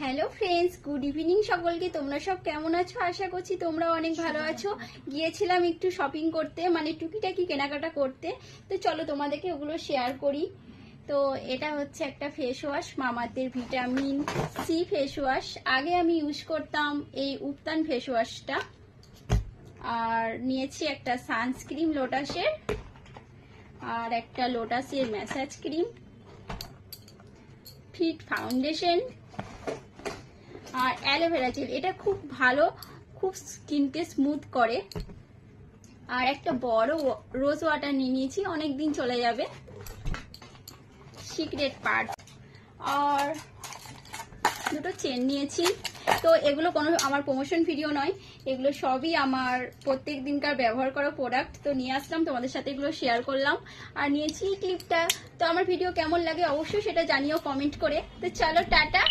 Hello friends, good evening সকলকে। তোমরা সব কেমন আছো? আশা করছি তোমরা অনেক ভালো আছো। গিয়েছিলাম একটু শপিং করতে, মানে টুকিটাকি কেনাকাটা করতে। তো চলো তোমাদেরকে ওগুলো শেয়ার করি। তো এটা হচ্ছে একটা ফেস ওয়াশ, মামাআর্থের ভিটামিন সি ফেস ওয়াশ। আগে আমি ইউজ করতাম এই উত্তান ফেস ওয়াশটা। আর নিয়েছি একটা সানস্ক্রিন লোটাসের, আর একটা লোটাসের ম্যাসাজ ক্রিম, ফিট ফাউন্ডেশন, আর অ্যালোভেরা জেল। এটা খুব ভালো, খুব স্কিনকে স্মুথ করে। আর একটা বড় রোজ ওয়াটার নিয়ে নিয়েছি, অনেক দিন চলে যাবে, সিক্রেট পার্ট। আর দুটো চেন নিয়েছি। তো এগুলো কোনো আমার প্রমোশন ভিডিও নয়, এগুলো সবই আমার প্রত্যেক দিনকার ব্যবহার করা প্রোডাক্ট। তো নিয়ে আসলাম, তোমাদের সাথে এগুলো শেয়ার করলাম। আর নিয়েছি ক্লিপটা। তো আমার ভিডিও কেমন লাগে অবশ্যই সেটা জানিও কমেন্ট করে। তো চলো টাটা।